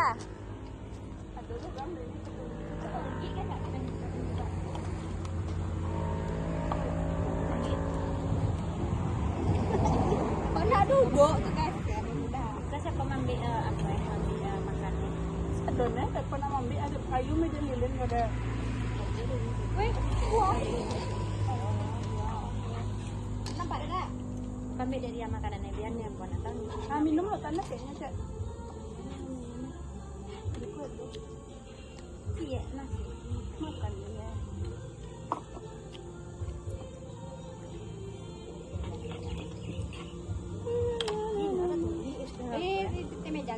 dah. Pernah duduk tuh guys. Kita siapa ambil apa ya, ambil makanan. Adonnya tak pernah ambil ada kayu meja lilin nggak ada. Wih, wow. Nampak tak? Ambil dari yang makanannya biarnya buat natang. Minum lo tanah kayaknya cak. Iya, nasi. Makan ya. Di meja.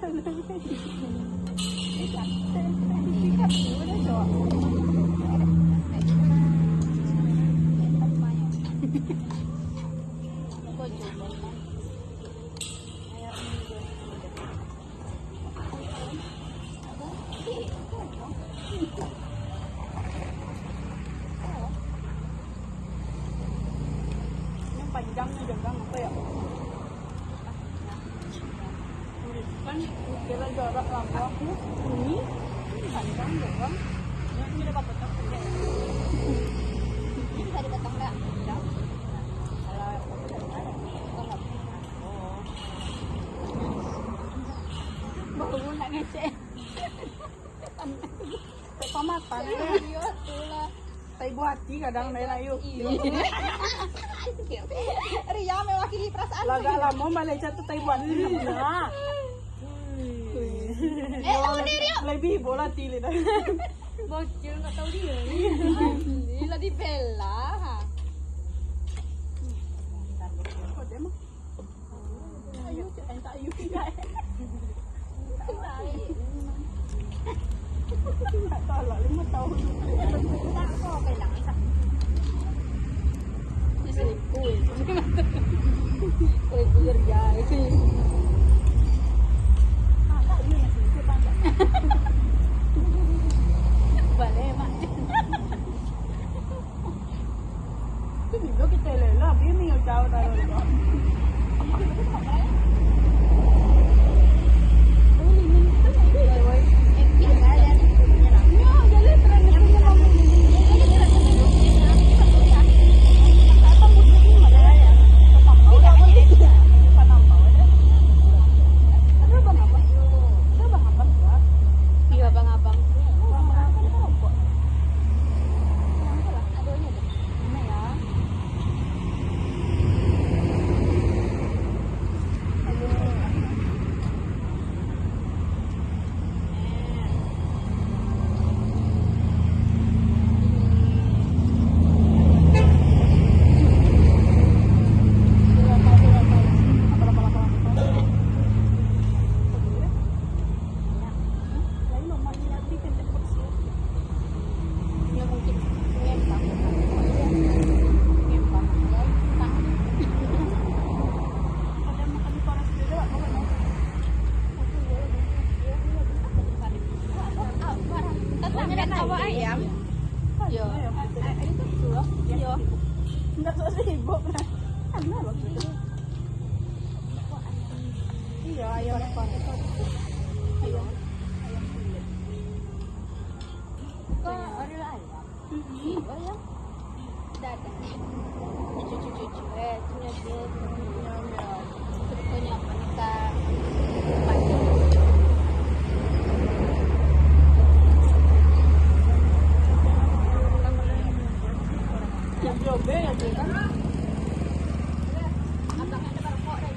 Yang panjangnya jangan apa ya? Kan kira jarak lambangnya ini panjang doang. Ini dapat petak aja. Ini bisa dipotong enggak? Baru nak ngecek. Tak pamatan. Iya, itulah. Tai buati kadang lain ayu. Ria mewakili perasaan. Lagak lama Malaysia tu tai buati. Nah. Tahu diri yuk. Lebih bola tili dah. Bocil nggak tahu dia. Gila dibela. Kau dia mah. Ayu, entah ayu tidak. Tak tahu lah 5 tahun. Tak kok pelang tak. Selipui. Selipui kerja itu. Tak ini yang selipui panjang. Boleh mak. Itu juga kita lelah. Dia ni yang jauh tahu tak. Ayam. Yo. Itu sudah. Yo. Enggak sok sibuk kan. Ada waktu itu. Iya, ayam apa? Iya. Ayam kulit. Kok ada ayam? Ayam. Dadah. Cucu-cucu. Punya dia. Punya apa kita? Yang jobe ya kan? Abangnya ada rokok dah.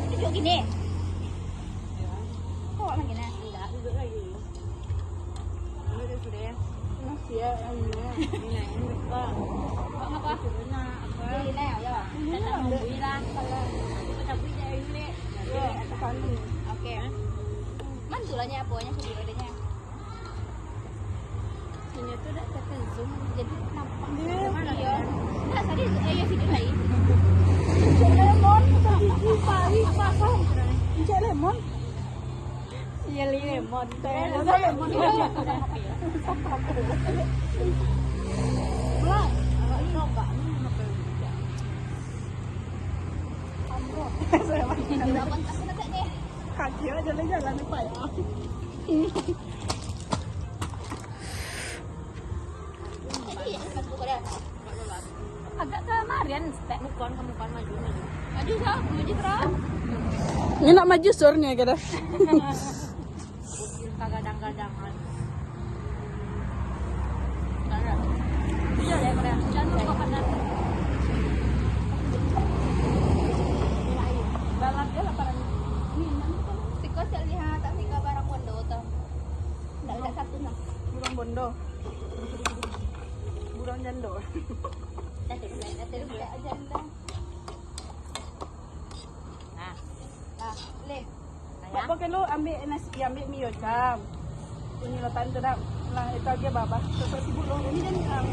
Duduk gini. Kok lagi nak? Enggak, duduk lagi. Duduk sudah ya. Masih ya, ini. Ini kita. Kok apa? Beli nè ya. Datang membeli lah. Kita beli dari dulu. Ya, sekali. Oke. Mandulanya apanya sih adanya? Ini tuh udah kita zoom jadi nampak. Iya. Nah, tadi ya video lagi. Cek lemon, kita gigi pari, pasang. Cek lemon. Iya, Jelly lemon. Lemon. Belah. Coba. Saya makan. Lawan tak kena tak ni. Kaki aja lagi jalan apa ya? Jadi ya pas buka dah. Agak kemarin step mukon maju. Maju sah, maju terus. Ini nak maju surnya kita. Kagadang-gadangan. Iya deh keren. Jangan lupa kanan. Dalam dia laparan. Siko saya lihat tak tinggal barang bondo tu. Tak ada satu nak. Burung bondo. Burung jando. Dah terus agenda. Nah, Nah, leh. Bapak kan lo ambil nasi, ambil mie ocam. Ini lo tanda dah. Lah itu aja babas. Seperti burung ini kan